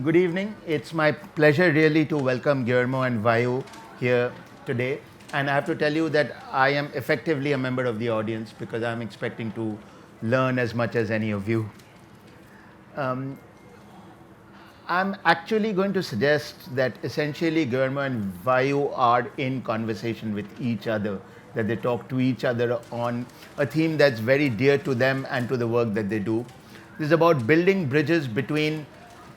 Good evening. It's my pleasure really to welcome Guillermo and Vayu here today. And I have to tell you that I am effectively a member of the audience because I'm expecting to learn as much as any of you. I'm actually going to suggest that essentially Guillermo and Vayu are in conversation with each other, that they talk to each other on a theme that's very dear to them and to the work that they do. This is about building bridges between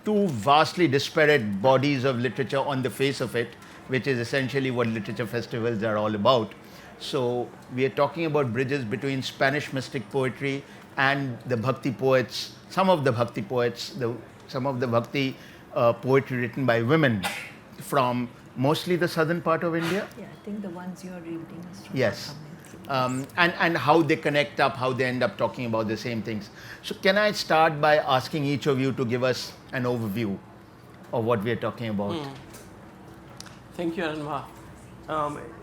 two vastly disparate bodies of literature on the face of it, which is essentially what literature festivals are all about. So we are talking about bridges between Spanish mystic poetry and the bhakti poets, some of the bhakti poets, some of the bhakti poetry written by women from mostly the southern part of India. Yeah, I think the ones you're reading is from Yes. Akkamahadevi. And how they connect up, how they end up talking about the same things. So, can I start by asking each of you to give us an overview of what we are talking about? Thank you, Arunava.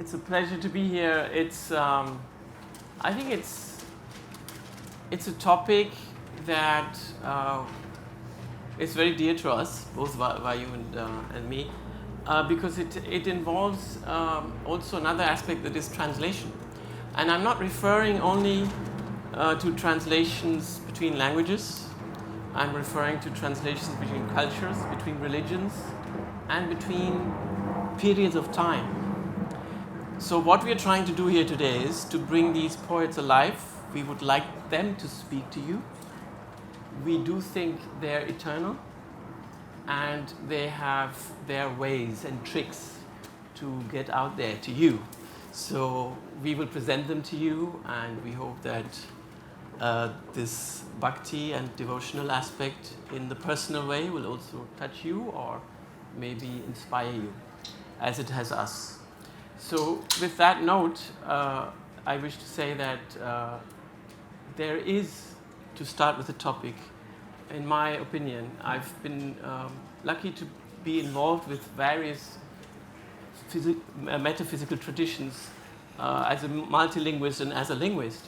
It's a pleasure to be here. I think it's a topic that is very dear to us, both Vayu and me, because it involves also another aspect, that is translation. And I'm not referring only to translations between languages. I'm referring to translations between cultures, between religions, and between periods of time. So what we are trying to do here today is to bring these poets alive. We would like them to speak to you. We do think they're eternal, and they have their ways and tricks to get out there to you. So we will present them to you, and we hope that this bhakti and devotional aspect in the personal way will also touch you or maybe inspire you as it has us. So with that note, I wish to say that there is, to start with the topic, in my opinion, I've been lucky to be involved with various metaphysical traditions as a multilinguist and as a linguist.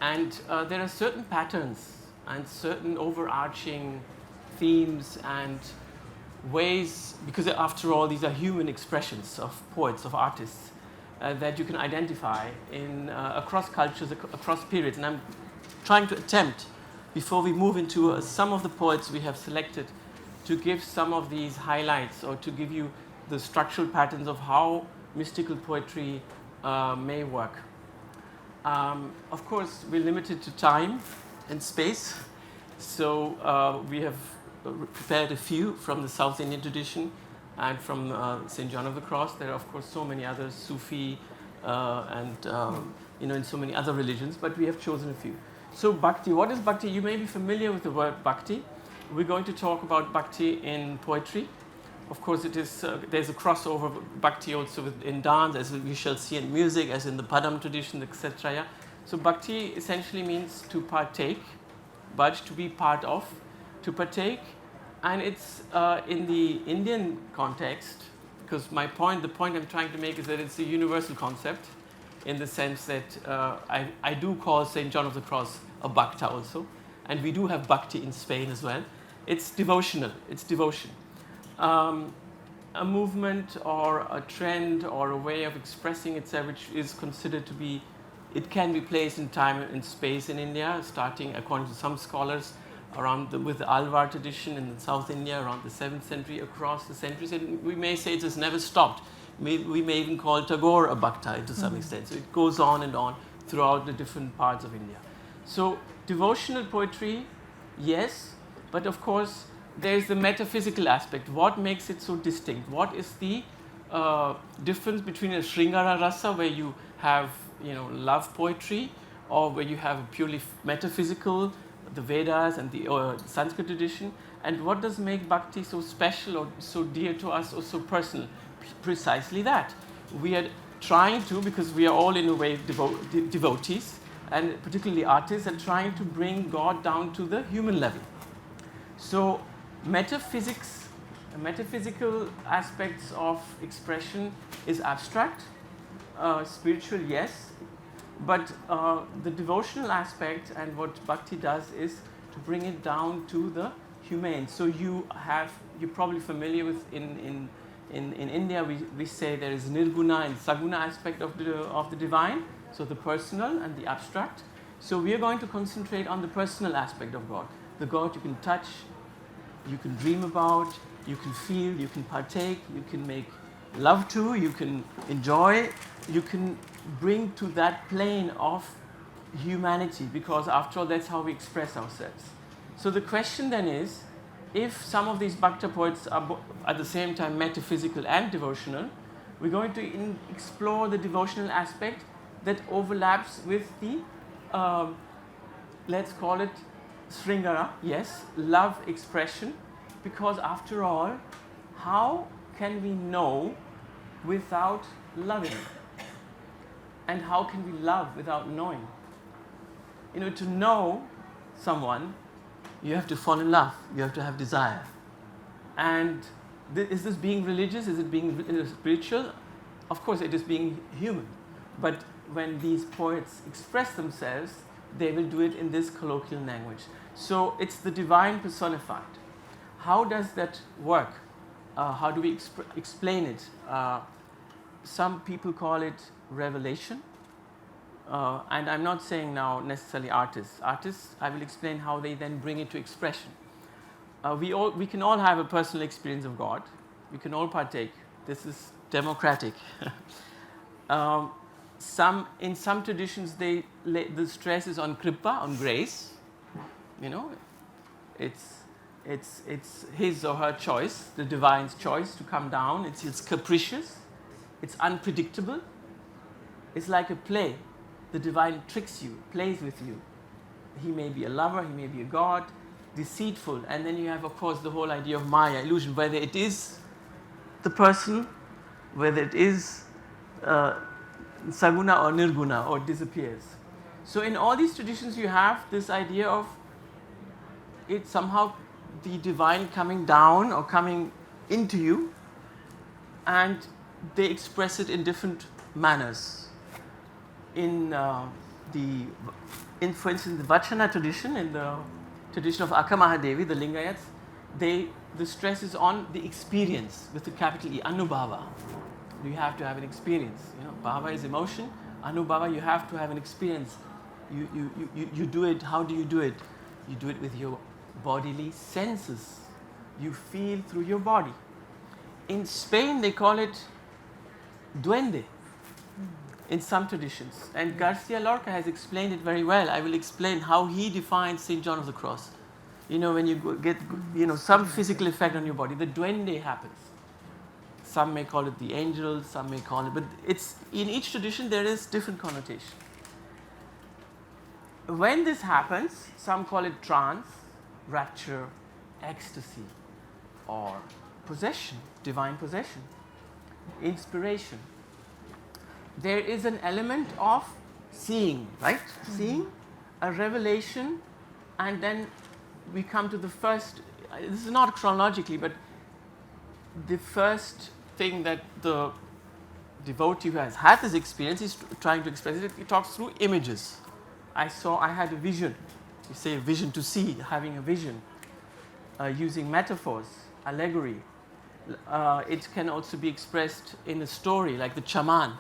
And there are certain patterns and certain overarching themes and ways, because after all, these are human expressions of poets, of artists, that you can identify in across cultures, across periods. And I'm trying to attempt, before we move into some of the poets we have selected, to give some of these highlights or to give you the structural patterns of how mystical poetry may work. Of course, we're limited to time and space, so we have prepared a few from the South Indian tradition and from St. John of the Cross. There are, of course, so many others, Sufi and in so many other religions, but we have chosen a few. So bhakti, what is bhakti? You may be familiar with the word bhakti. We're going to talk about bhakti in poetry. Of course, it is there's a crossover of bhakti also in dance, as we shall see, in music, as in the Padam tradition, the Ksetrayya. So bhakti essentially means to partake, but to be part of, to partake. And it's in the Indian context, because the point I'm trying to make is that it's a universal concept, in the sense that I do call St. John of the Cross a bhakta also, and we do have bhakti in Spain as well. It's devotional, it's devotion. A movement or a trend or a way of expressing itself which is considered to be, it can be placed in time and space in India, starting, according to some scholars, with the Alvar tradition in South India around the 7th century, across the centuries. And we may say it has never stopped. We may even call Tagore a bhakta to some extent. So it goes on and on throughout the different parts of India. So devotional poetry, yes, but of course there's the metaphysical aspect. What makes it so distinct? What is the difference between a Sringara rasa, where you have love poetry, or where you have a purely metaphysical, the Vedas and the Sanskrit tradition, and what does make bhakti so special or so dear to us or so personal? Precisely that. We are trying to, because we are all in a way devotees, and particularly artists, are trying to bring God down to the human level. So metaphysics, metaphysical aspects of expression is abstract, spiritual, yes, but the devotional aspect and what bhakti does is to bring it down to the humane. So you you're probably familiar with in India, we say there is nirguna and saguna aspect of the divine, so the personal and the abstract. So we are going to concentrate on the personal aspect of God. The God you can touch, you can dream about, you can feel, you can partake, you can make love to, you can enjoy, you can bring to that plane of humanity, because after all that's how we express ourselves. So the question then is, if some of these bhakta poets are at the same time metaphysical and devotional, we're going to explore the devotional aspect that overlaps with the, let's call it sringara, yes, love expression, because after all, how can we know without loving? And how can we love without knowing? You know, to know someone, you have to fall in love, you have to have desire. And is this being religious? Is it being spiritual? Of course, it is being human. But when these poets express themselves, they will do it in this colloquial language. So it's the divine personified. How does that work? How do we explain it? Some people call it revelation. And I'm not saying now necessarily artists. Artists, I will explain how they then bring it to expression. We can all have a personal experience of God. We can all partake. This is democratic. In some traditions, the stress is on kripa, on grace. You know, it's his or her choice, the divine's choice to come down. It's capricious. It's unpredictable. It's like a play. The divine tricks you, plays with you. He may be a lover, he may be a god, deceitful. And then you have, of course, the whole idea of Maya, illusion, whether it is the person, whether it is saguna or nirguna, or disappears. So in all these traditions, you have this idea of it somehow the divine coming down or coming into you, and they express it in different manners. For instance, the Vachana tradition, in the tradition of Akkamahadevi, the Lingayats, the stress is on the experience with the capital E, Anubhava. You have to have an experience. You know, bhava is emotion. Anubhava, you have to have an experience. You do it. How do you do it? You do it with your bodily senses. You feel through your body. In Spain, they call it duende. In some traditions. And Garcia Lorca has explained it very well. I will explain how he defines St. John of the Cross. You know, when you get some physical effect on your body, the duende happens. Some may call it the angel, some may call it, but it's in each tradition there is different connotation. When this happens, some call it trance, rapture, ecstasy, or possession, divine possession, inspiration. There is an element of seeing, right? Mm-hmm. Seeing, a revelation, and then we come to the first, this is not chronologically, but the first thing that the devotee who has had this experience is trying to express it. He talks through images. I had a vision. You say vision to see, having a vision, using metaphors, allegory. It can also be expressed in a story, like the chaman.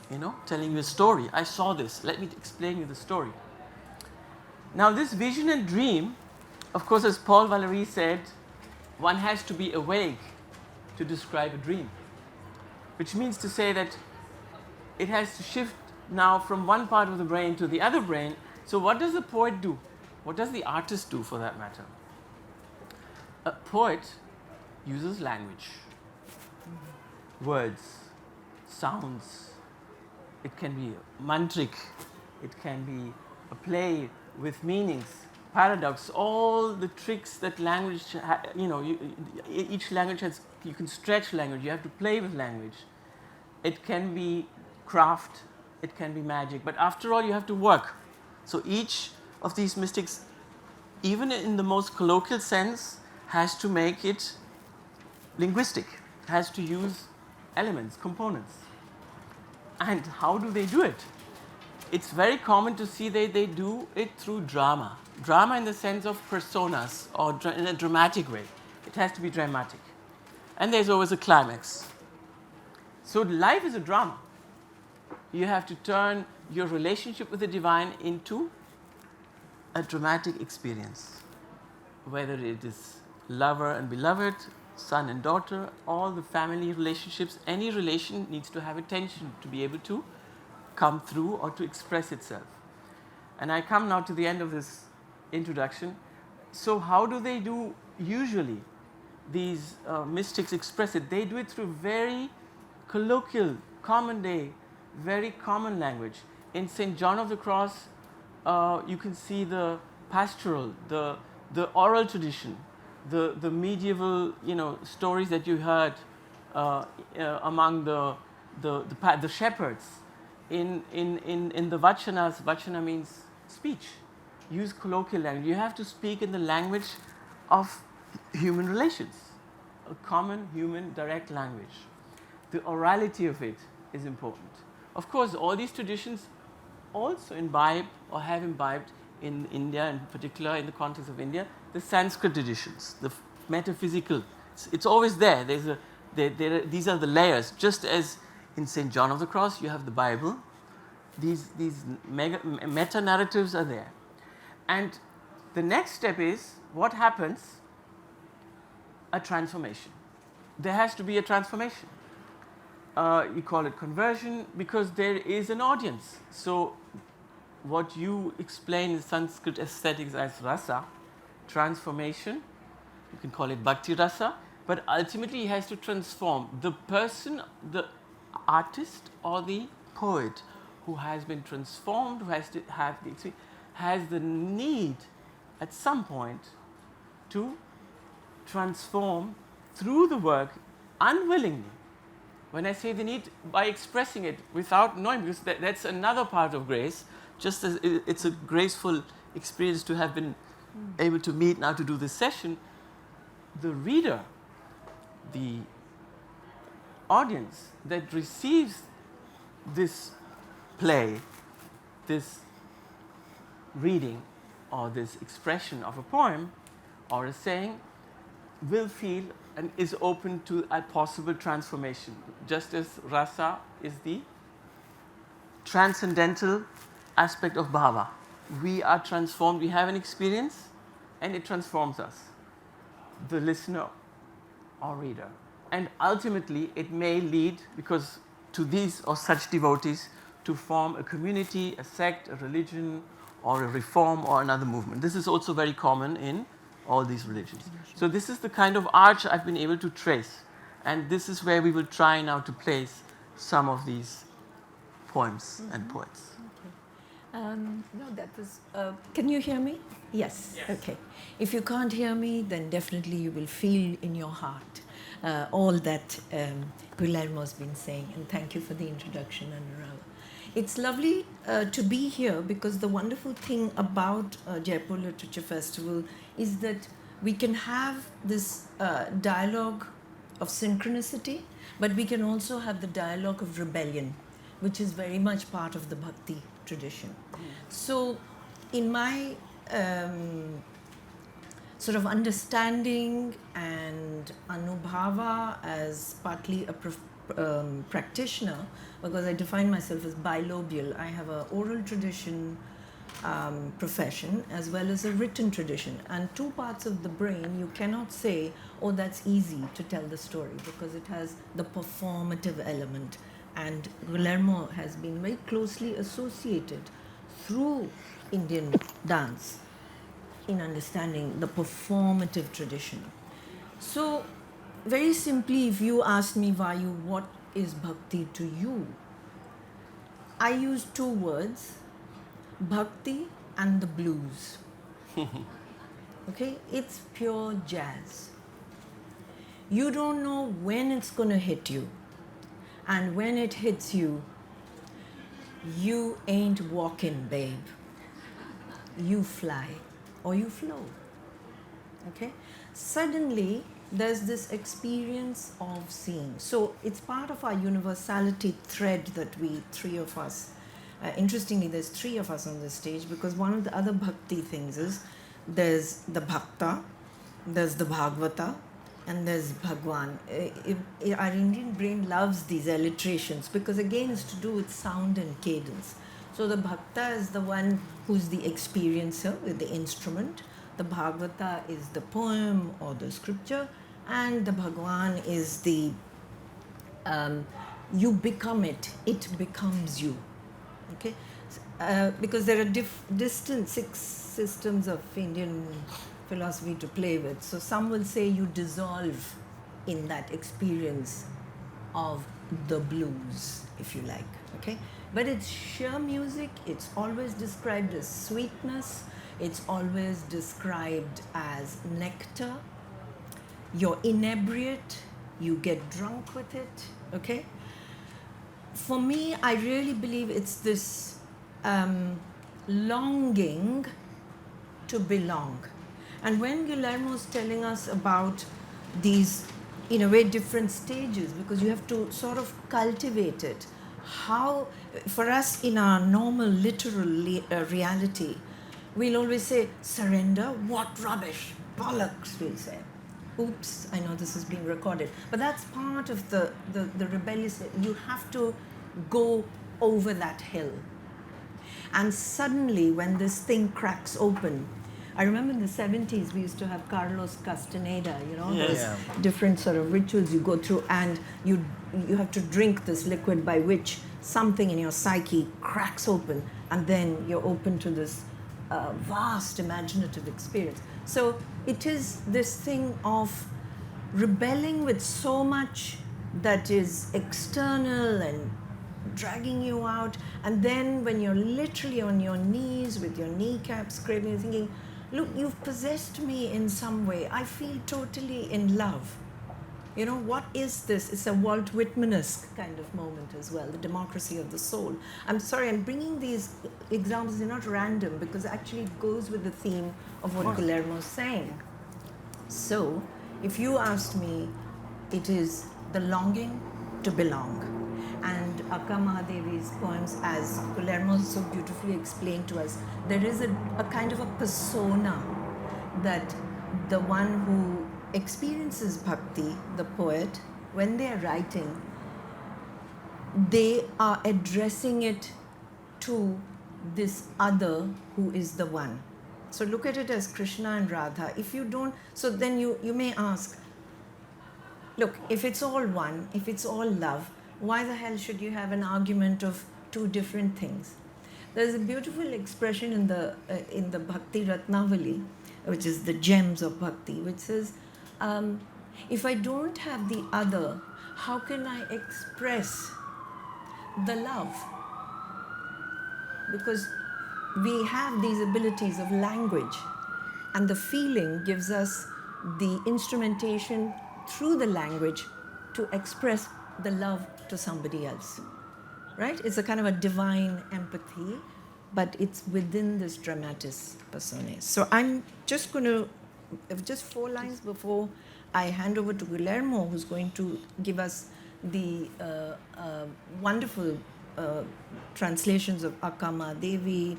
You know, telling you a story. I saw this. Let me explain you the story. Now, this vision and dream, of course, as Paul Valéry said, one has to be awake to describe a dream, which means to say that it has to shift now from one part of the brain to the other brain. So, what does the poet do? What does the artist do, for that matter? A poet uses language, words, sounds. It can be mantric, it can be a play with meanings, paradox, all the tricks that language, each language has, you can stretch language, you have to play with language. It can be craft, it can be magic, but after all you have to work. So each of these mystics, even in the most colloquial sense, has to make it linguistic, has to use elements, components. And how do they do it? It's very common to see they do it through drama. Drama in the sense of personas, or in a dramatic way. It has to be dramatic. and there's always a climax. So life is a drama. You have to turn your relationship with the divine into a dramatic experience, whether it is lover and beloved, son and daughter, all the family relationships. Any relation needs to have a tension to be able to come through or to express itself. And I come now to the end of this introduction. So how do they do usually? These mystics express it. They do it through very colloquial, common day, very common language. In St. John of the Cross, you can see the pastoral, the oral tradition, the medieval, stories that you heard among the shepherds. In the vachanas, vachana means speech. Use colloquial language. You have to speak in the language of human relations, a common human direct language. The orality of it is important. Of course, all these traditions also imbibe or have imbibed in India, in particular in the context of India, the Sanskrit traditions, the metaphysical. It's always there. These are the layers. Just as in St. John of the Cross, you have the Bible. These meta-narratives are there. And the next step is, what happens? A transformation. There has to be a transformation. You call it conversion because there is an audience. So what you explain in Sanskrit aesthetics as rasa, transformation, you can call it bhakti rasa, but ultimately he has to transform the person, the artist or the poet who has been transformed, who has to have the experience, has the need at some point to transform through the work unwillingly. When I say the need, by expressing it without knowing, because that's another part of grace, just as it's a graceful experience to have been able to meet now to do this session, the reader, the audience that receives this play, this reading or this expression of a poem or a saying will feel and is open to a possible transformation, just as rasa is the transcendental aspect of bhava. We are transformed, we have an experience and it transforms us, the listener or reader. And ultimately it may lead, because to these or such devotees, to form a community, a sect, a religion, or a reform or another movement. This is also very common in all these religions. So this is the kind of arch I've been able to trace. And this is where we will try now to place some of these poems and poets. No, that was. Can you hear me? Yes. Okay. If you can't hear me, then definitely you will feel in your heart all that Guillermo's been saying. And thank you for the introduction, Arunava. It's lovely to be here because the wonderful thing about Jaipur Literature Festival is that we can have this dialogue of synchronicity, but we can also have the dialogue of rebellion, which is very much part of the bhakti tradition. So in my sort of understanding and anubhava as partly a practitioner, because I define myself as bilobial. I have an oral tradition profession as well as a written tradition. And two parts of the brain, you cannot say, oh, that's easy to tell the story, because it has the performative element. And Guillermo has been very closely associated through Indian dance in understanding the performative tradition. So, very simply, if you ask me, Vayu, what is bhakti to you? I use two words, bhakti and the blues. Okay? It's pure jazz. You don't know when it's going to hit you. And when it hits you, you ain't walking, babe. You fly or you flow. Okay? Suddenly, there's this experience of seeing. So it's part of our universality thread that we, three of us, interestingly, there's three of us on this stage, because one of the other bhakti things is there's the bhakta, there's the bhagavata, and there's Bhagwan. Our Indian brain loves these alliterations because again it's to do with sound and cadence. So the Bhakta is the one who's the experiencer with the instrument. The Bhagavata is the poem or the scripture, and the Bhagwan is the you become it. It becomes you. Okay, because there are distant 6 systems of Indian philosophy to play with. So some will say you dissolve in that experience of the blues, if you like. Okay, but it's sheer music. It's always described as sweetness. It's always described as nectar. You're inebriate. You get drunk with it. Okay. For me, I really believe it's this longing to belong. And when Guillermo is telling us about these, in a way, different stages, because you have to sort of cultivate it, how, for us in our normal literal reality, we'll always say, surrender, what rubbish, bollocks, we'll say. Oops, I know this is being recorded. But that's part of the rebellious, you have to go over that hill. And suddenly, when this thing cracks open, I remember in the 70s, we used to have Carlos Castaneda, those different sort of rituals you go through, and you have to drink this liquid by which something in your psyche cracks open, and then you're open to this vast imaginative experience. So it is this thing of rebelling with so much that is external and dragging you out, and then when you're literally on your knees with your kneecaps scraping, you're thinking, look, you've possessed me in some way. I feel totally in love. What is this? It's a Walt Whitman-esque kind of moment as well, the democracy of the soul. I'm sorry, I'm bringing these examples, they're not random, because actually it goes with the theme of what Guillermo is saying. So, if you asked me, it is the longing to belong. And Akkamahadevi's poems, as Guillermo so beautifully explained to us, there is a kind of a persona that the one who experiences bhakti, the poet, when they are writing, they are addressing it to this other who is the one. So look at it as Krishna and Radha. If you don't, so then you may ask, look, if it's all one, if it's all love, why the hell should you have an argument of 2 different things? There's a beautiful expression in the Bhakti Ratnavali, which is the gems of bhakti, which says, if I don't have the other, how can I express the love? Because we have these abilities of language, and the feeling gives us the instrumentation through the language to express the love to somebody else, right? It's a kind of a divine empathy, but it's within this dramatis personae. So I'm just going to, just 4 lines before I hand over to Guillermo, who's going to give us the wonderful translations of Akkamahadevi,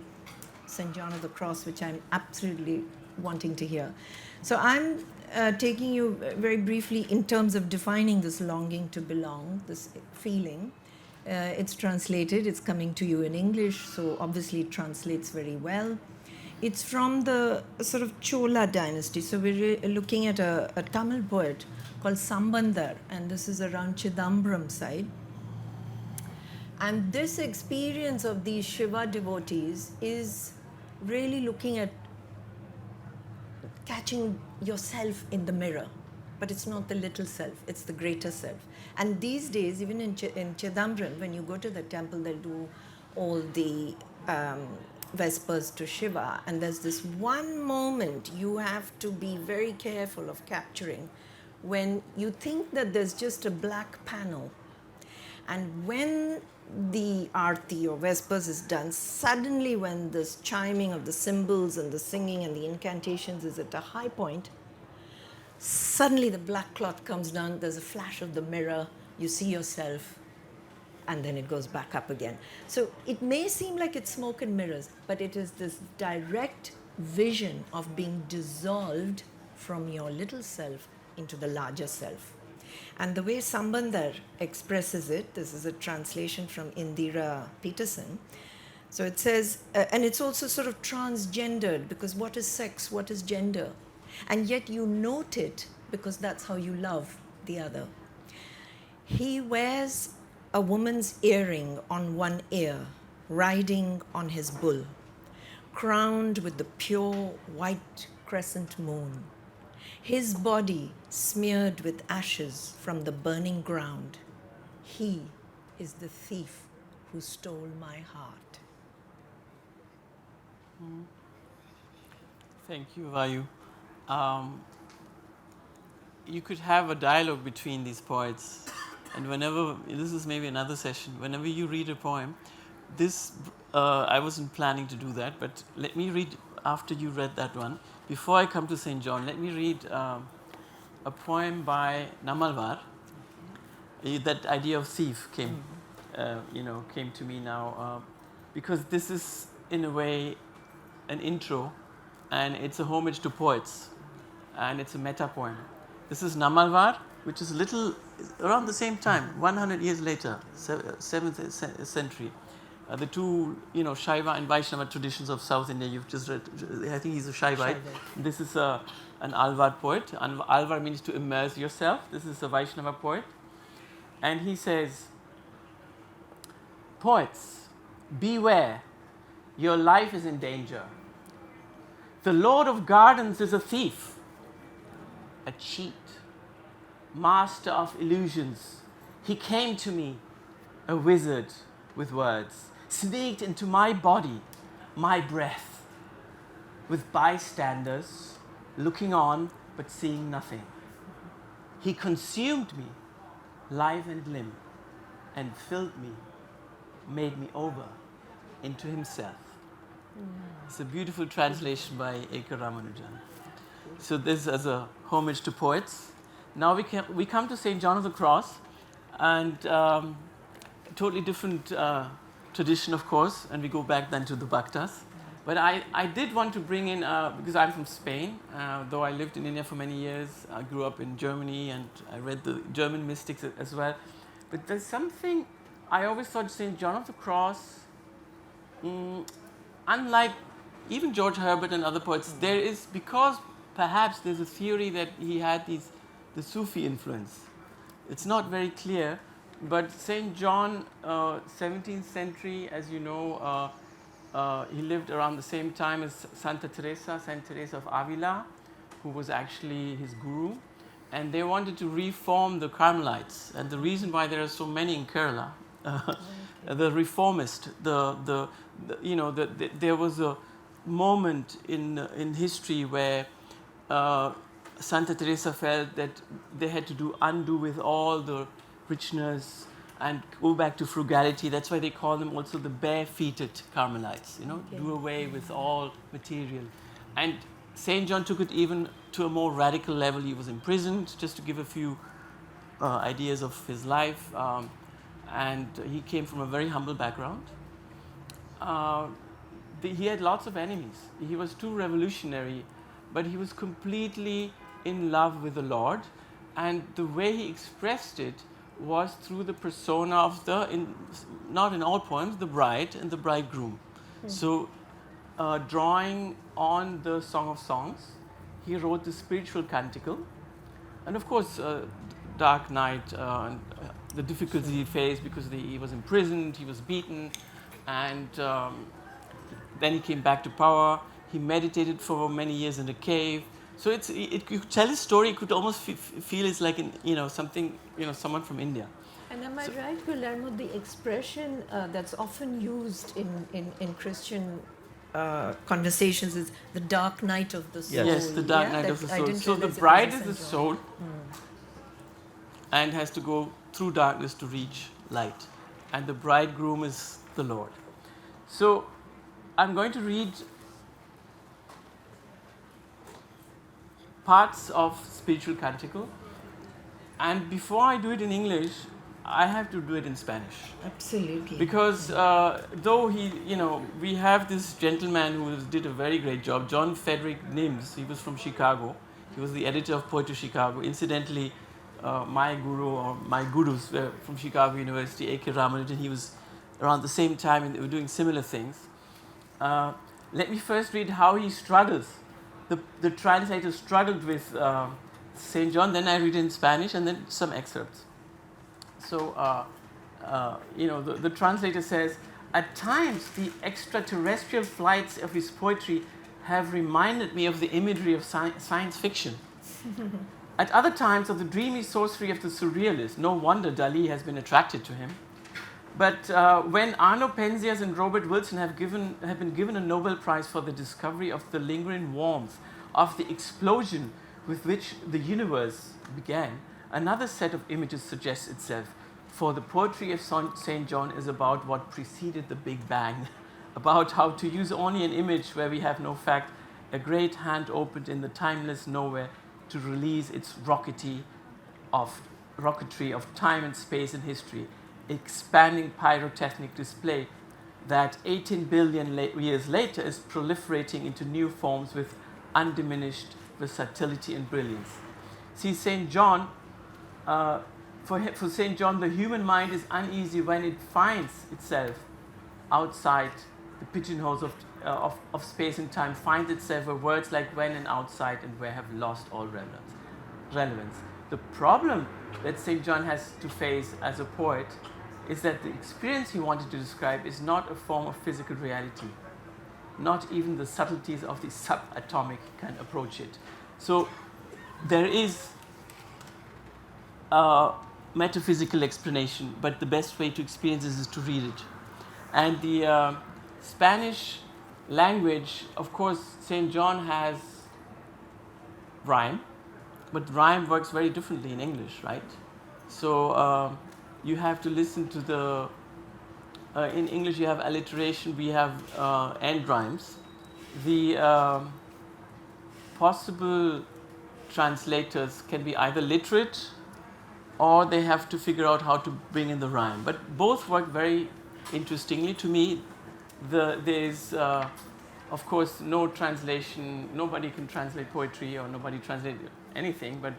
St. John of the Cross, which I'm absolutely wanting to hear. So I'm taking you very briefly in terms of defining this longing to belong, this feeling. It's translated, it's coming to you in English, so obviously it translates very well. It's from the sort of Chola dynasty. So we're looking at a Tamil poet called Sambandar, and this is around Chidambaram side. And this experience of these Shiva devotees is really looking at catching yourself in the mirror. But it's not the little self, it's the greater self. And these days, even in Chidambaram, when you go to the temple, they'll do all the Vespers to Shiva. And there's this one moment you have to be very careful of capturing when you think that there's just a black panel. And when the Aarti or Vespers is done, suddenly when this chiming of the cymbals and the singing and the incantations is at a high point, suddenly the black cloth comes down, there's a flash of the mirror, you see yourself, and then it goes back up again. So it may seem like it's smoke and mirrors, but it is this direct vision of being dissolved from your little self into the larger self. And the way Sambandar expresses it, this is a translation from Indira Peterson. So it says, and it's also sort of transgendered, because what is sex, what is gender? And yet you note it because that's how you love the other. He wears a woman's earring on one ear, riding on his bull, crowned with the pure white crescent moon, his body smeared with ashes from the burning ground. He is the thief who stole my heart. Thank you, Vayu. You could have a dialogue between these poets, and whenever, this is maybe another session, whenever you read a poem, this, I wasn't planning to do that, but let me read, after you read that one, before I come to St. John, let me read a poem by Namalvar. That idea of thief came, came to me now, because this is, in a way, an intro, and it's a homage to poets, and it's a meta poem. This is Namalvar, which is a little around the same time, 100 years later, 7th century. The two, Shaiva and Vaishnava traditions of South India. You've just read. I think he's a Shaivite. This is an Alvar poet. Alvar means to immerse yourself. This is a Vaishnava poet, and he says, "Poets, beware, your life is in danger. The Lord of Gardens is a thief, a cheat, master of illusions. He came to me, a wizard with words, sneaked into my body, my breath, with bystanders looking on but seeing nothing. He consumed me, life and limb, and filled me, made me over into himself." It's a beautiful translation by A.K. Ramanujan. So this as a homage to poets. Now we come to St. John of the Cross, and totally different tradition, of course, and we go back then to the Bhaktas. But I did want to bring in, because I'm from Spain, though I lived in India for many years, I grew up in Germany, and I read the German mystics as well. But there's something, I always thought St. John of the Cross, unlike even George Herbert and other poets, there is, because perhaps there's a theory that he had the Sufi influence. It's not very clear, but St. John, 17th century, as you know, he lived around the same time as Santa Teresa, Saint Teresa of Avila, who was actually his guru. And they wanted to reform the Carmelites. And the reason why there are so many in Kerala, the reformist, there was a moment in history where Santa Teresa felt that they had to undo with all the richness and go back to frugality. That's why they call them also the bare-feeted Carmelites, do away with all material. And St. John took it even to a more radical level. He was imprisoned, just to give a few ideas of his life. And he came from a very humble background. He had lots of enemies. He was too revolutionary, but he was completely in love with the Lord. And the way he expressed it was through the persona of not in all poems, the bride and the bridegroom. So drawing on the Song of Songs, he wrote the spiritual canticle. And of course, Dark Night, and the difficulties he faced because he was imprisoned, he was beaten, and then he came back to power. He meditated for many years in a cave. So you could tell his story. You could almost feel it's like someone from India. And am I right, Guillermo? The expression that's often used in Christian conversations is the dark night of the soul. Yes, the dark night of the soul. So the bride is the soul, and has to go through darkness to reach light, and the bridegroom is the Lord. So I'm going to read parts of spiritual canticle, and before I do it in English, I have to do it in Spanish. Absolutely. Because though we have this gentleman who did a very great job, John Frederick Nims. He was from Chicago. He was the editor of Poetry Chicago. Incidentally, my guru or my gurus were from Chicago University, A.K. Ramanujan. He was around the same time and they were doing similar things. Let me first read how he struggles. The translator struggled with St. John, then I read in Spanish and then some excerpts. So, the translator says, at times the extraterrestrial flights of his poetry have reminded me of the imagery of science fiction. At other times of the dreamy sorcery of the surrealist. No wonder Dali has been attracted to him. But when Arno Penzias and Robert Wilson have been given a Nobel Prize for the discovery of the lingering warmth of the explosion with which the universe began, another set of images suggests itself. For the poetry of St. John is about what preceded the Big Bang, about how to use only an image where we have no fact, a great hand opened in the timeless nowhere to release its rocketry of time and space and history, expanding pyrotechnic display that 18 billion years later is proliferating into new forms with undiminished versatility and brilliance. See, St. John, for St. John, the human mind is uneasy when it finds itself outside the pigeonholes of space and time, finds itself where words like when and outside and where have lost all relevance. The problem that St. John has to face as a poet is that the experience he wanted to describe is not a form of physical reality. Not even the subtleties of the subatomic can approach it. So there is a metaphysical explanation, but the best way to experience this is to read it. And the Spanish language, of course, St. John has rhyme, but rhyme works very differently in English, right? So you have to listen to the, in English you have alliteration, we have end rhymes. The possible translators can be either literate or they have to figure out how to bring in the rhyme. But both work very interestingly. To me, there is, of course, no translation. Nobody can translate poetry or nobody translate anything, but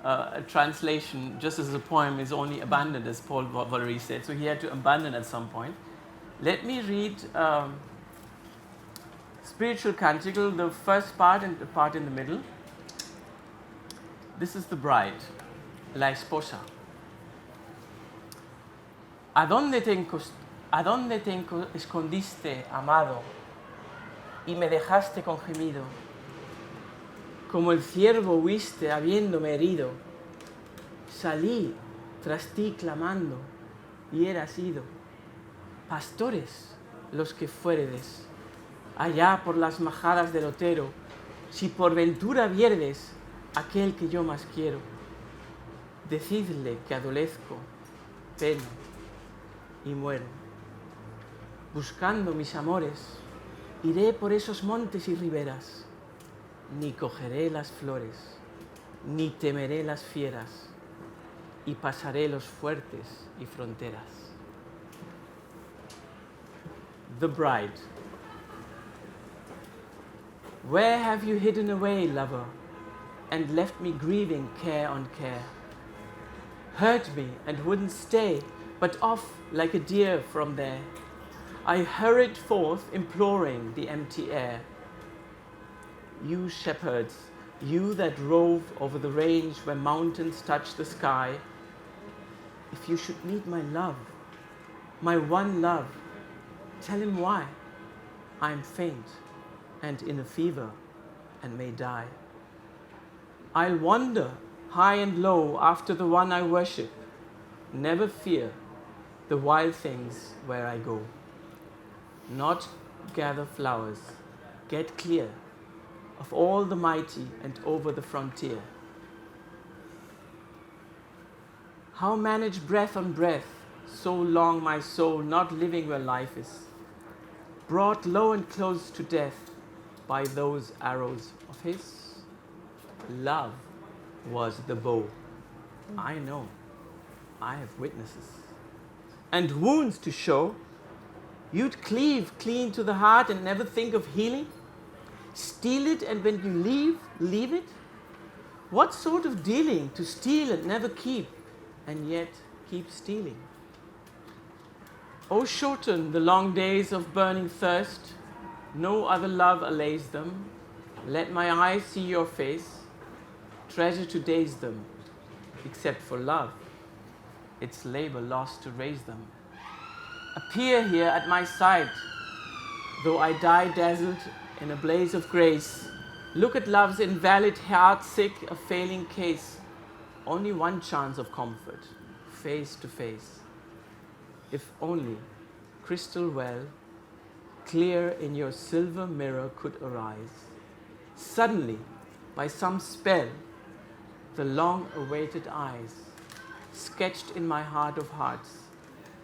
a translation, just as a poem, is only abandoned, as Paul Valéry said. So he had to abandon at some point. Let me read Spiritual Canticle, the first part and the part in the middle. This is the bride, la esposa. ¿A dónde te escondiste, amado, y me dejaste con gemido? Como el ciervo huiste habiéndome herido, salí tras ti clamando, y eras ido. Pastores los que fueredes, allá por las majadas del Otero, si por ventura vierdes aquel que yo más quiero, decidle que adolezco, peno y muero. Buscando mis amores, iré por esos montes y riberas, ni cogeré las flores, ni temeré las fieras, y pasaré los fuertes y fronteras. The Bride. Where have you hidden away, lover, and left me grieving care on care? Hurt me and wouldn't stay, but off like a deer from there. I hurried forth, imploring the empty air. You shepherds, you that rove over the range where mountains touch the sky, if you should meet my love, my one love, tell him why I am faint and in a fever and may die. I'll wander high and low after the one I worship, never fear the wild things where I go. Not gather flowers, get clear of all the mighty and over the frontier. How manage breath on breath, so long my soul not living where life is, brought low and close to death by those arrows of his? Love was the bow. I know, I have witnesses. And wounds to show. You'd cleave clean to the heart and never think of healing? Steal it and when you leave it? What sort of dealing to steal and never keep, and yet keep stealing? Oh, shorten the long days of burning thirst, no other love allays them. Let my eyes see your face, treasure to daze them, except for love, its labor lost to raise them. Appear here at my side, though I die dazzled in a blaze of grace. Look at love's invalid heart, sick, a failing case. Only one chance of comfort, face to face. If only, crystal well, clear in your silver mirror could arise. Suddenly, by some spell, the long-awaited eyes, sketched in my heart of hearts,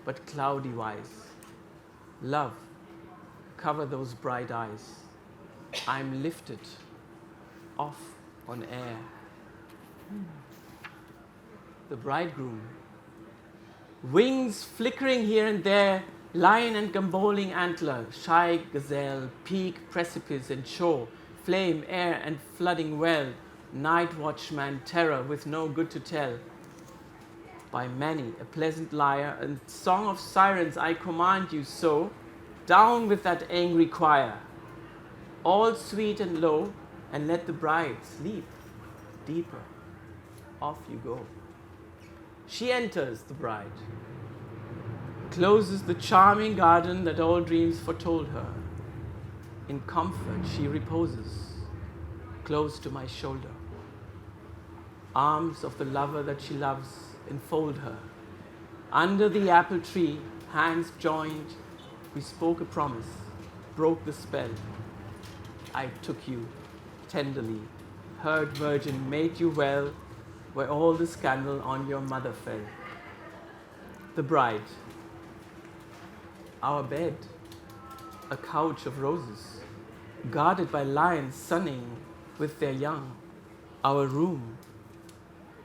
but cloudy wise. Love, cover those bright eyes. I'm lifted, off on air. The bridegroom, wings flickering here and there, lion and gamboling antler, shy gazelle, peak, precipice and shore, flame, air and flooding well, night watchman, terror with no good to tell. By many a pleasant lyre and song of sirens I command you so, down with that angry choir, all sweet and low, and let the bride sleep deeper. Off you go. She enters, the bride, closes the charming garden that all dreams foretold her. In comfort she reposes, close to my shoulder. Arms of the lover that she loves enfold her. Under the apple tree, hands joined, we spoke a promise, broke the spell. I took you tenderly, heard virgin, made you well, where all the scandal on your mother fell. The bride, our bed, a couch of roses, guarded by lions sunning with their young. Our room,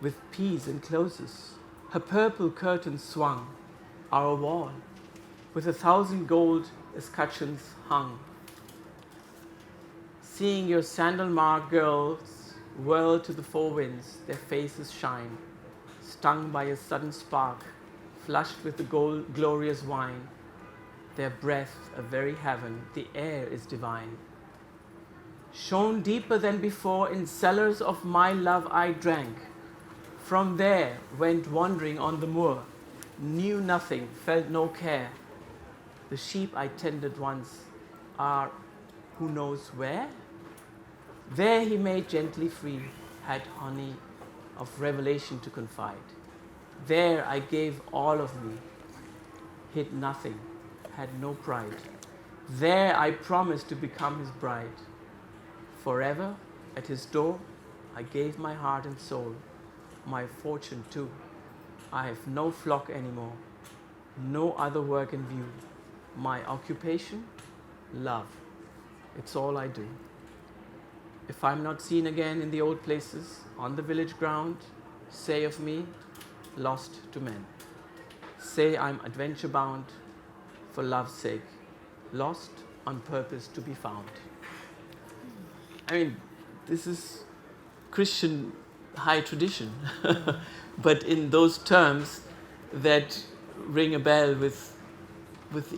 with peas and closes, her purple curtains swung. Our wall, with 1,000 gold escutcheons hung. Seeing your sandal-marked girls whirl to the four winds, their faces shine, stung by a sudden spark, flushed with the glorious wine. Their breath a very heaven, the air is divine. Shone deeper than before, in cellars of my love I drank. From there went wandering on the moor, knew nothing, felt no care. The sheep I tended once are who knows where? There he made gently free, had honey of revelation to confide. There I gave all of me, hid nothing, had no pride. There I promised to become his bride. Forever at his door I gave my heart and soul, my fortune too. I have no flock anymore, no other work in view. My occupation, love. It's all I do. If I'm not seen again in the old places, on the village ground, say of me, lost to men. Say I'm adventure bound for love's sake, lost on purpose to be found. I mean, this is Christian high tradition, but in those terms that ring a bell with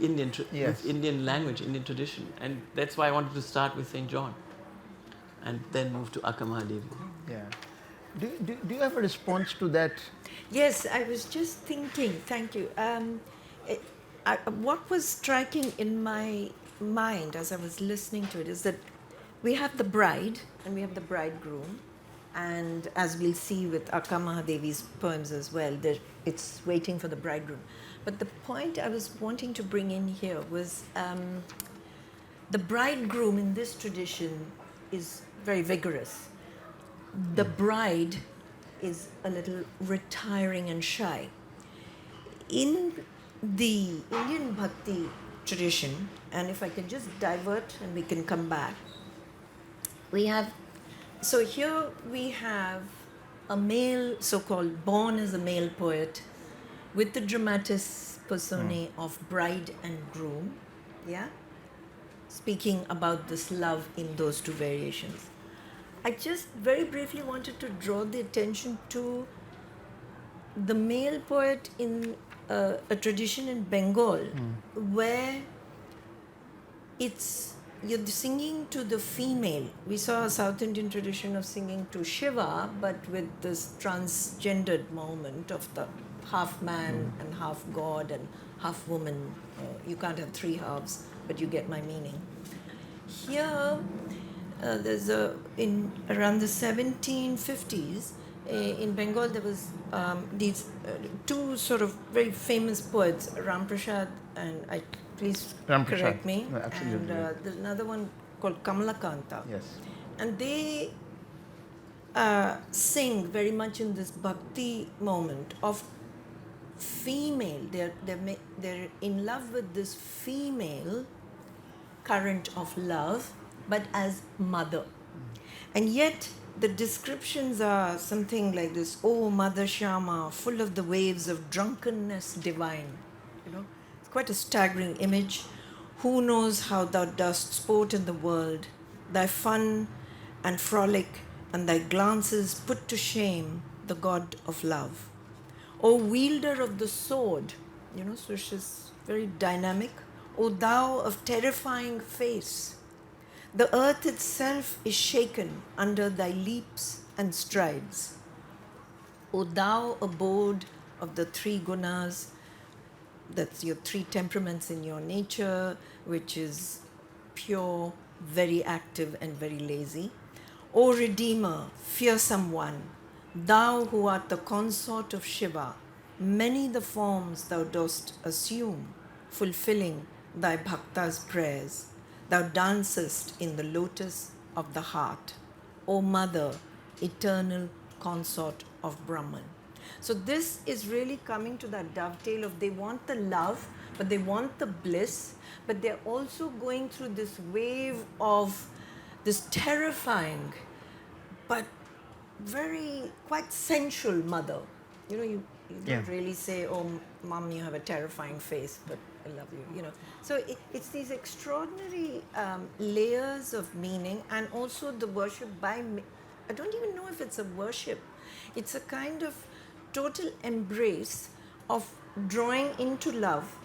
Indian, with Indian language, Indian tradition. And that's why I wanted to start with St. John and then move to Akkamahadevi. Yeah. Do you have a response to that? Yes, I was just thinking, thank you. What was striking in my mind as I was listening to it is that we have the bride and we have the bridegroom. And as we'll see with Akkamahadevi's poems as well, it's waiting for the bridegroom. But the point I was wanting to bring in here was the bridegroom in this tradition is very vigorous. The bride is a little retiring and shy. In the Indian bhakti tradition, and if I can just divert and we can come back, so here we have a male, so-called born as a male poet, with the dramatis personae of bride and groom, yeah, speaking about this love in those two variations. I just very briefly wanted to draw the attention to the male poet in a tradition in Bengal where you're singing to the female. We saw a South Indian tradition of singing to Shiva, but with this transgendered moment of the half man and half god and half woman. You can't have three halves, but you get my meaning. Here, there's in around the 1750s in Bengal there was these two sort of very famous poets, Ram Prasad and please Ram Prasad. correct me, No, absolutely. and there's another one called Kamalakanta. Yes. And they sing very much in this bhakti moment of female. They're in love with this female current of love, but as mother. And yet the descriptions are something like this: "Oh, Mother Shama, full of the waves of drunkenness divine." You know, it's quite a staggering image. "Who knows how thou dost sport in the world? Thy fun and frolic and thy glances put to shame the god of love. O wielder of the sword," you know, so she's very dynamic. "O thou of terrifying face, the earth itself is shaken under thy leaps and strides. O thou abode of the three gunas," that's your three temperaments in your nature, which is pure, very active and very lazy. "O Redeemer, fearsome one, thou who art the consort of Shiva, many the forms thou dost assume, fulfilling thy bhakta's prayers. Thou dancest in the lotus of the heart. O Mother, eternal consort of Brahman." So this is really coming to that dovetail of they want the love, but they want the bliss, but they're also going through this wave of this terrifying but very quite sensual mother. You know, you don't really say, "Oh, Mom, you have a terrifying face, but I love you," you know. So it's these extraordinary layers of meaning, and also the worship I don't even know if it's a worship. It's a kind of total embrace of drawing into love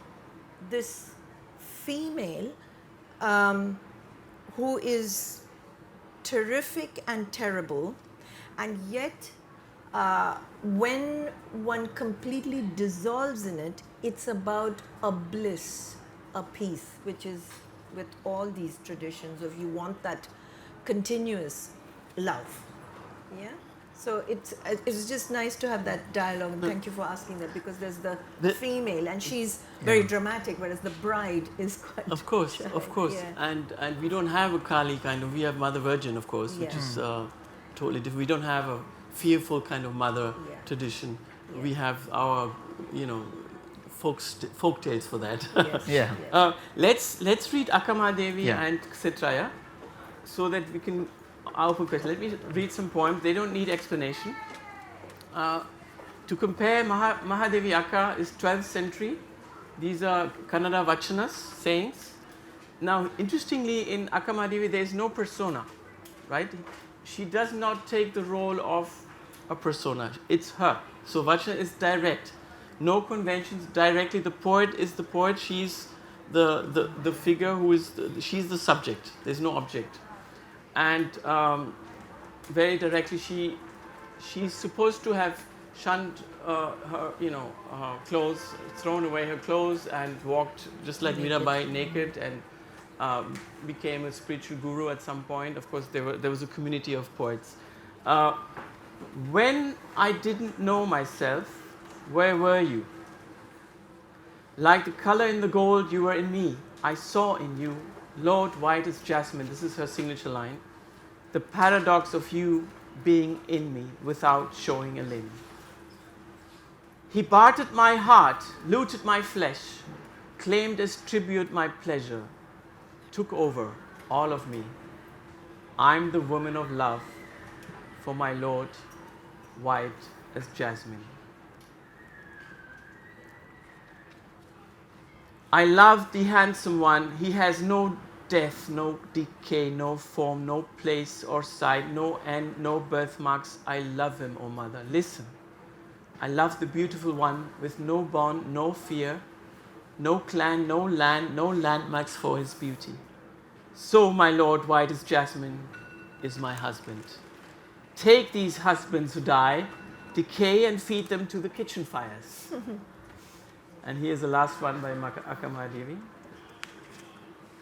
this female who is terrific and terrible, and yet when one completely dissolves in it, it's about a bliss, a peace, which is with all these traditions of you want that continuous love. Yeah? So it's just nice to have that dialogue, and thank you for asking that, because there's the female and she's very dramatic, whereas the bride is quite Of course, shy. of course. Yeah. And we don't have a Kali kind of, we have Mother Virgin, of course, which is totally different. We don't have a fearful kind of mother tradition. Yeah. We have our, folk tales for that. Yes. Yeah. Let's read Akkamahadevi Yeah. and Ksetrayya so that we can open question. Let me read some poems. They don't need explanation. To compare, Mahadevi Akka is 12th century. These are Kannada Vachanas, sayings. Now, interestingly, in Akkamahadevi, there is no persona, right? She does not take the role of a persona. It's her. So Vachana is direct. No conventions, directly. The poet is the poet. She's the figure who is, she's the subject. There's no object. And very directly, she's supposed to have shunned her, her clothes, thrown away her clothes, and walked just like Mirabai, naked, and became a spiritual guru at some point. Of course, there was a community of poets. When I didn't know myself, where were you? Like the color in the gold, you were in me. I saw in you, Lord, white as jasmine. This is her signature line. The paradox of you being in me without showing a limb. He bartered my heart, looted my flesh, claimed as tribute my pleasure, took over all of me. I'm the woman of love for my Lord, white as jasmine. I love the handsome one. He has no death, no decay, no form, no place or site, no end, no birthmarks. I love him, O mother. Listen. I love the beautiful one with no bond, no fear, no clan, no land, no landmarks for his beauty. So, my lord, white as jasmine, is my husband. Take these husbands who die, decay, and feed them to the kitchen fires. And here's the last one by Akkamahadevi.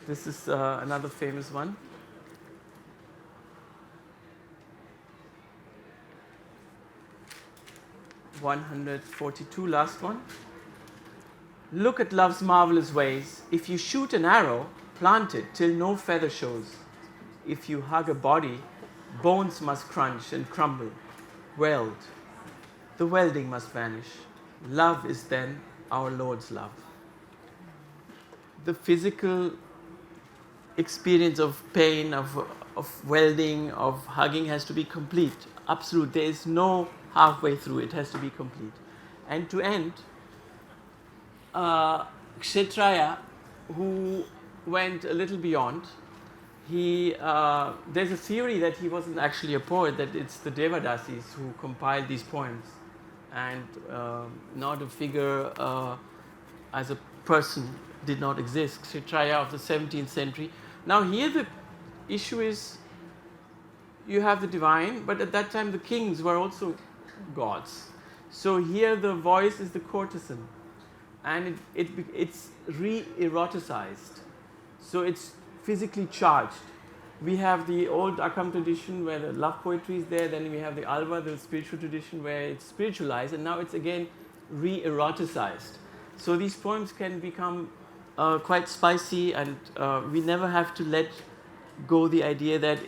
This is another famous one. 142, last one. Look at love's marvelous ways. If you shoot an arrow, plant it till no feather shows. If you hug a body, bones must crunch and crumble. Weld. The welding must vanish. Love is then our Lord's love. The physical experience of pain, of welding, of hugging has to be complete. Absolute. There is no halfway through. It has to be complete. And to end, Ksetrayya, who went a little beyond, there's a theory that he wasn't actually a poet, that it's the devotees who compiled these poems, and not a figure as a person did not exist. Ksetrayya of the 17th century. Now here the issue is, you have the divine, but at that time the kings were also gods. So here the voice is the courtesan, and it's re-eroticized. So it's physically charged. We have the old Akkam tradition where the love poetry is there, then we have the Alva, the spiritual tradition where it's spiritualized, and now it's again re-eroticized. So these poems can become quite spicy, and we never have to let go the idea that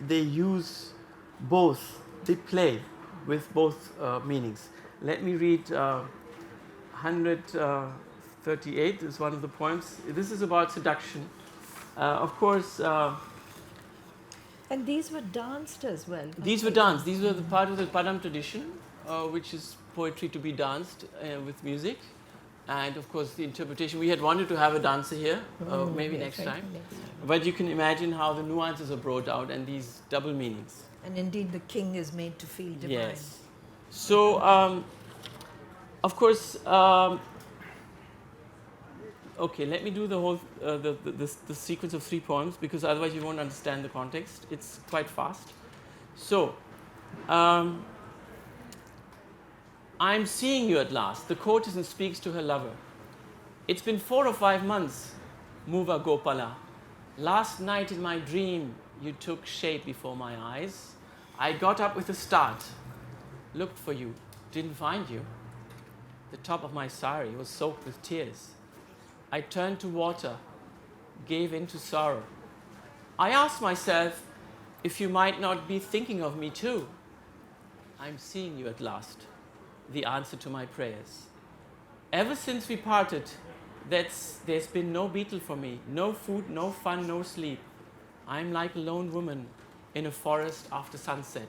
they use both, they play with both meanings. Let me read 138 is one of the poems. This is about seduction. Of course, and these were danced as well. These were danced. These were the part of the Padam tradition, which is poetry to be danced with music. And of course, the interpretation. We had wanted to have a dancer here, maybe next time. But you can imagine how the nuances are brought out and these double meanings. And indeed, the king is made to feel divine. Yes. So, of course, okay, let me do the whole the sequence of 3 poems, because otherwise you won't understand the context. It's quite fast. So, I'm seeing you at last. The courtesan speaks to her lover. It's been 4 or 5 months, Muva Gopala. Last night in my dream, you took shape before my eyes. I got up with a start, looked for you, didn't find you. The top of my sari was soaked with tears. I turned to water, gave in to sorrow. I asked myself if you might not be thinking of me too. I'm seeing you at last, the answer to my prayers. Ever since we parted, there's been no beetle for me, no food, no fun, no sleep. I'm like a lone woman in a forest after sunset,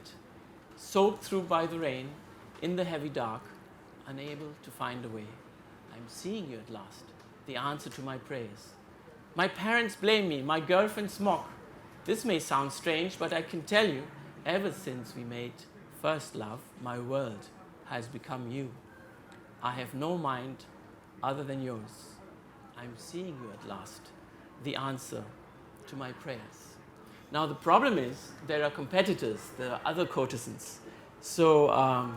soaked through by the rain, in the heavy dark, unable to find a way. I'm seeing you at last, the answer to my prayers. My parents blame me, my girlfriends mock. This may sound strange, but I can tell you, ever since we made first love, my world has become you. I have no mind other than yours. I'm seeing you at last, the answer to my prayers. Now the problem is, there are competitors, there are other courtesans. So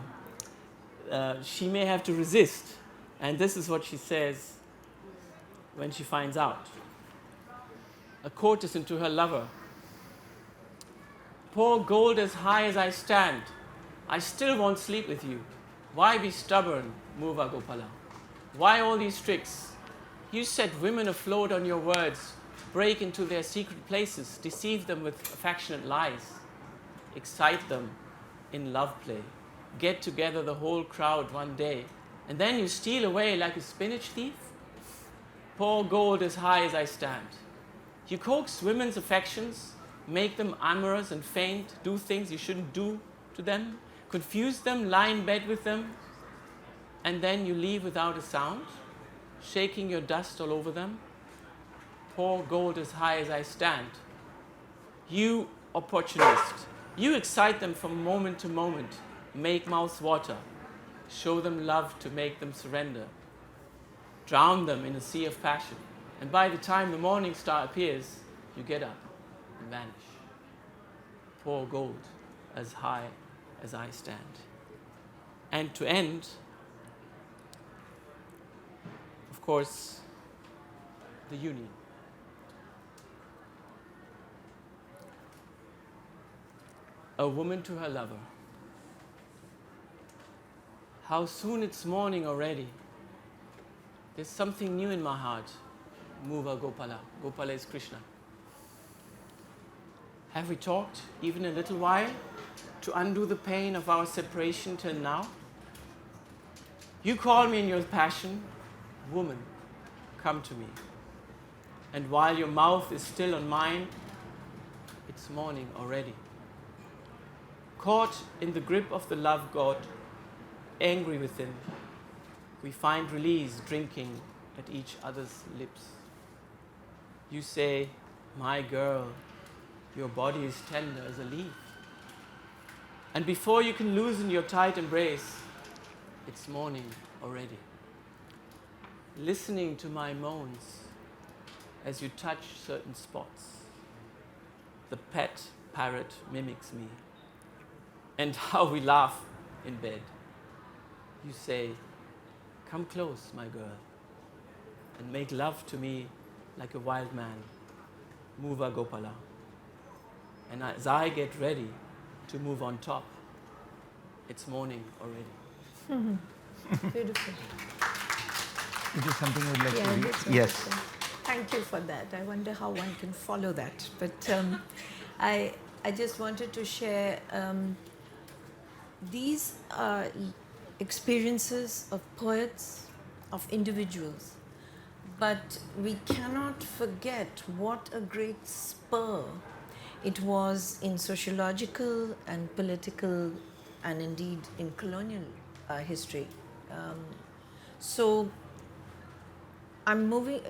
she may have to resist. And this is what she says when she finds out. A courtesan to her lover. Pour gold as high as I stand. I still won't sleep with you. Why be stubborn, Muva Gopala? Why all these tricks? You set women afloat on your words, break into their secret places, deceive them with affectionate lies, excite them in love play, get together the whole crowd one day, and then you steal away like a spinach thief? Pour gold as high as I stand. You coax women's affections, make them amorous and faint, do things you shouldn't do to them, confuse them, lie in bed with them, and then you leave without a sound, shaking your dust all over them. pour gold as high as I stand. You opportunist, you excite them from moment to moment, make mouths water, show them love to make them surrender, drown them in a sea of passion, and by the time the morning star appears, you get up and vanish. Pour gold as high as I stand. And to end, of course, the union. A woman to her lover. How soon it's morning already. There's something new in my heart. Muva Gopala. Gopala is Krishna. Have we talked even a little while to undo the pain of our separation till now? You call me in your passion, woman, come to me. And while your mouth is still on mine, it's morning already. Caught in the grip of the love god, angry with him, we find release drinking at each other's lips. You say, my girl, your body is tender as a leaf. And before you can loosen your tight embrace, it's morning already. Listening to my moans as you touch certain spots. The pet parrot mimics me. And how we laugh in bed. You say, come close, my girl, and make love to me like a wild man, Muva Gopala. And as I get ready to move on top, it's morning already. Beautiful. Is this something you would like to read? that's Yes. wonderful. Thank you for that. I wonder how one can follow that. But I just wanted to share these are experiences of poets, of individuals. But we cannot forget what a great spur it was in sociological and political and indeed in colonial history. So I'm moving,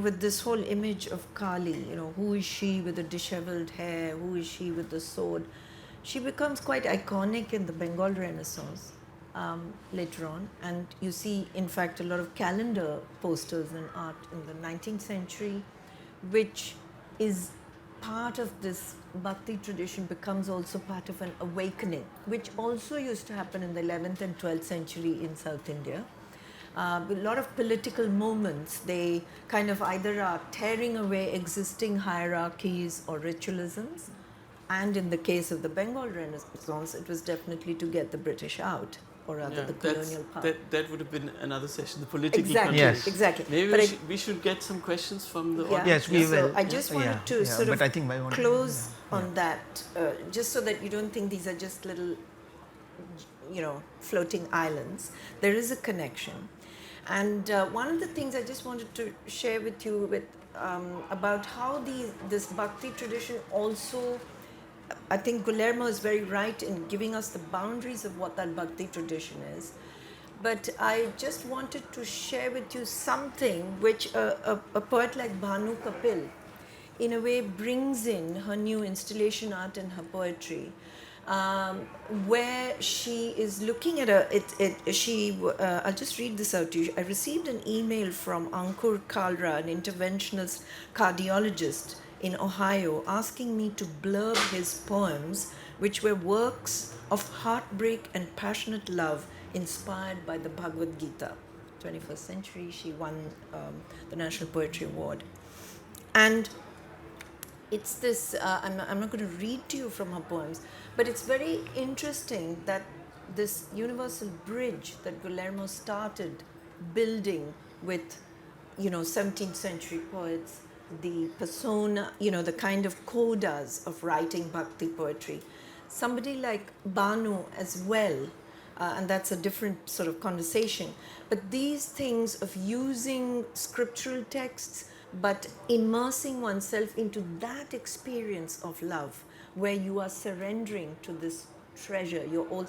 with this whole image of Kali, who is she with the disheveled hair, who is she with the sword? She becomes quite iconic in the Bengal Renaissance later on. And you see, in fact, a lot of calendar posters and art in the 19th century, which is part of this bhakti tradition, becomes also part of an awakening, which also used to happen in the 11th and 12th century in South India. A lot of political movements, they kind of either are tearing away existing hierarchies or ritualisms, and in the case of the Bengal Renaissance, it was definitely to get the British out, or rather the colonial power. That would have been another session, the political Exactly, Yes. exactly. Maybe But we should get some questions from the Yeah. audience. Yes, we So will. I just wanted to sort but of I think I want close on that, just so that you don't think these are just little, floating islands. There is a connection. And one of the things I just wanted to share with you about how this bhakti tradition also, I think Guillermo is very right in giving us the boundaries of what that bhakti tradition is. But I just wanted to share with you something which a poet like Bhanu Kapil, in a way, brings in her new installation art and her poetry, where she is looking at I'll just read this out to you. I received an email from Ankur Kalra, an interventionist cardiologist in Ohio, asking me to blurb his poems, which were works of heartbreak and passionate love inspired by the Bhagavad Gita. 21st century, she won the National Poetry Award. And it's this, I'm not going to read to you from her poems, but it's very interesting that this universal bridge that Guillermo started building with, 17th century poets, the persona, the kind of codas of writing bhakti poetry. Somebody like Bhanu as well, and that's a different sort of conversation. But these things of using scriptural texts, but immersing oneself into that experience of love, where you are surrendering to this treasure,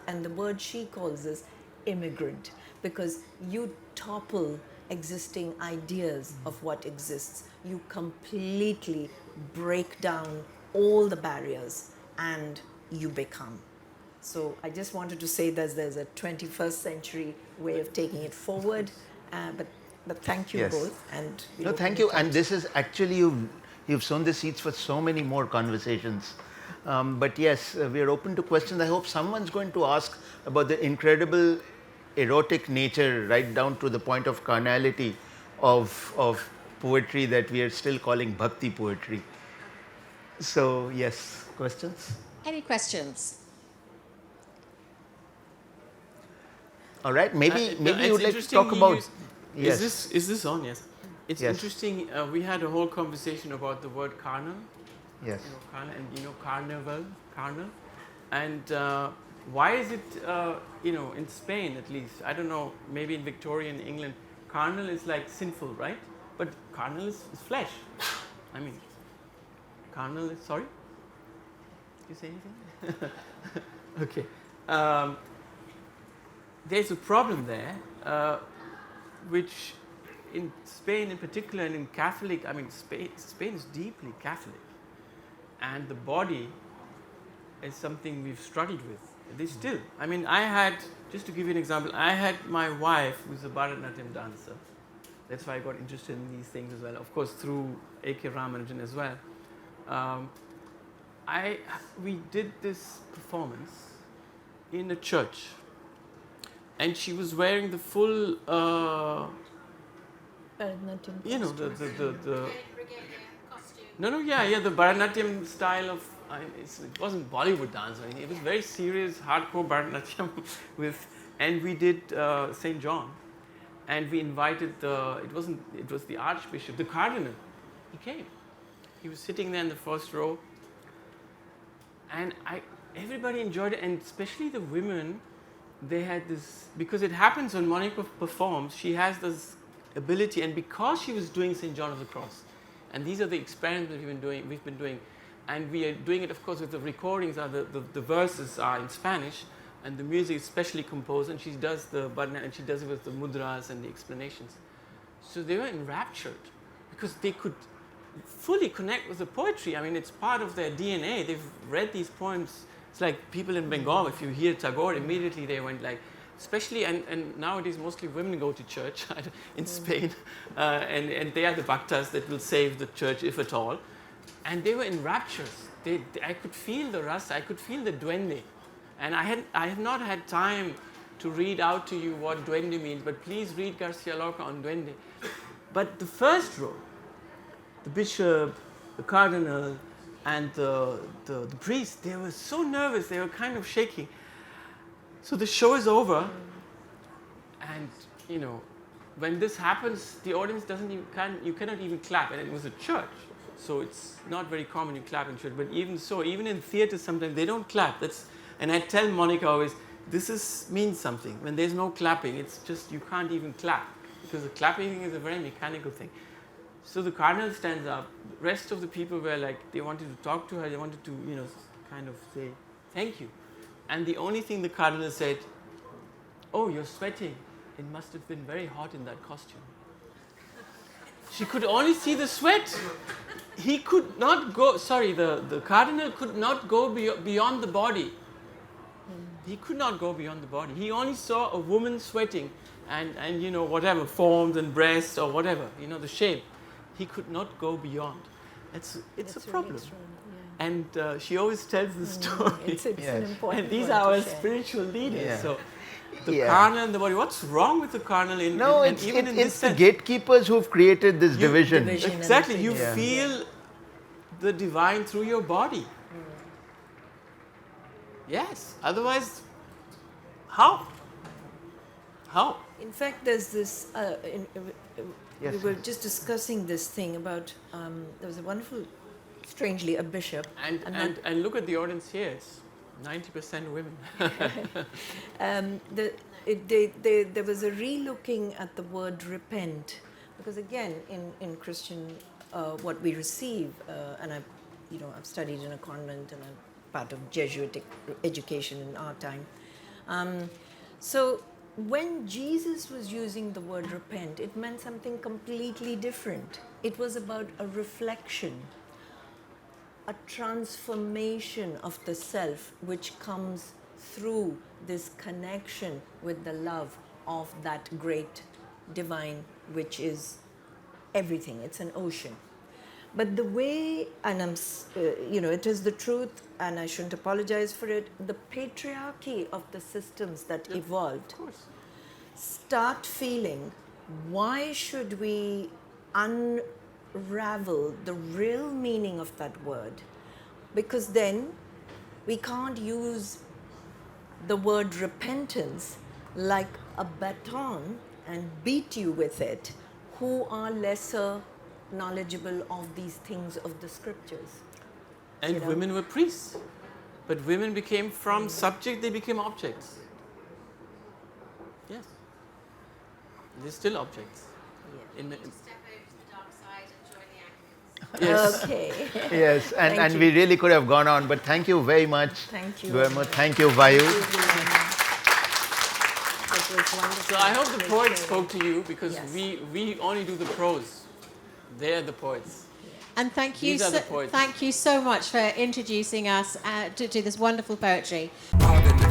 and the word she calls is immigrant, because you topple existing ideas of what exists. You completely break down all the barriers and you become. So I just wanted to say that there's a 21st century way of taking it forward, but thank you Yes. both. And we No, look thank in you. the And touch. this is actually, you've sown the seeds for so many more conversations. But yes, we are open to questions. I hope someone's going to ask about the incredible erotic nature, right down to the point of carnality of poetry that we are still calling bhakti poetry. So, yes, questions? Any questions? All right, maybe No, you would like to interesting talk you about. use- Yes. Is this on? Yes. It's Yes. interesting. We had a whole conversation about the word carnal. Yes. Carnal, and carnal, and why is it in Spain at least, I don't know, maybe in Victorian England, carnal is like sinful, right? But carnal is flesh. I mean, carnal is, sorry, did you say anything? Okay. There's a problem there, which in Spain in particular, and in Catholic, I mean, Spain is deeply Catholic, and the body is something we've struggled with. They still, I mean, just to give you an example, I had my wife who's a Bharatanatyam dancer. That's why I got interested in these things as well, of course through A.K. Ramanujan as well. We did this performance in a church, and she was wearing the full Bharatanatyam the Costume. the Bharatanatyam style of, it wasn't Bollywood dance or anything. It was very serious, hardcore Bharatanatyam and we did St. John, and we invited it was the Archbishop, the Cardinal. He came. He was sitting there in the first row, and everybody enjoyed it, and especially the women. They had this, because it happens when Monica performs, she has this ability, and because she was doing St. John of the Cross, and these are the experiments that we've been doing, and we are doing it, of course, with the recordings the verses are in Spanish, and the music is specially composed, and she does and she does it with the mudras and the explanations. So they were enraptured because they could fully connect with the poetry. I mean, it's part of their DNA. They've read these poems. It's like people in Bengal, if you hear Tagore, immediately they went like, especially, and nowadays mostly women go to church in Spain, and they are the bhaktas that will save the church, if at all. And they were in raptures. I could feel the rasa, I could feel the duende. And I have not had time to read out to you what duende means, but please read Garcia Lorca on duende. But the first row, the bishop, the cardinal, and the priest, they were so nervous, they were kind of shaking. So the show is over, and when this happens, the audience you cannot even clap, and it was a church, so it's not very common you clap in church. But even so, even in theater, sometimes they don't clap. And I tell Monica always, this means something. When there's no clapping, it's just you can't even clap, because the clapping is a very mechanical thing. So the cardinal stands up. The rest of the people were like, they wanted to talk to her. They wanted to, kind of say thank you. And the only thing the cardinal said, "Oh, you're sweating. It must have been very hot in that costume." She could only see the sweat. He could not go. Sorry, the cardinal could not go beyond the body. He could not go beyond the body. He only saw a woman sweating, and whatever forms and breasts or whatever, the shape. He could not go beyond. It's a problem. Yeah. And she always tells the story. It's an important And these one are to our share. spiritual leaders. Yeah. So the Yeah. carnal and the body. What's wrong with the carnal? No, and even in this it's the sense, gatekeepers who've created this division. division. exactly. You Yeah. feel the divine through your body. Yes. Otherwise, how? How? In fact, there's this. Yes, We were yes. just discussing this thing about. There was a wonderful, strangely, a bishop. And look at the audience here. It's 90% women. There was a relooking at the word repent, because again, in Christian, what we receive, and I've studied in a convent and I'm part of Jesuit education in our time. So when Jesus was using the word repent, it meant something completely different. It was about a reflection, a transformation of the self which comes through this connection with the love of that great divine which is everything. It's an ocean. But the way, and it is the truth, and I shouldn't apologize for it, the patriarchy of the systems that evolved start feeling, why should we unravel the real meaning of that word? Because then we can't use the word repentance like a baton and beat you with it, who are lesser knowledgeable of these things of the scriptures. And women were priests. But women became from subject, they became objects. Yes. They're still objects. Yeah. In the, Step over to the dark side and join the Anglicans. yes. Okay. Yes, and, Thank and you. we really could have gone on, but thank you very much. Thank you. Guillermo. Thank you, Vayu. It was wonderful. So I hope the Great poets sharing. spoke to you, because Yes. we only do the prose. They're the poets. And thank you, These are the poets. thank you so much for introducing us to this wonderful poetry. All the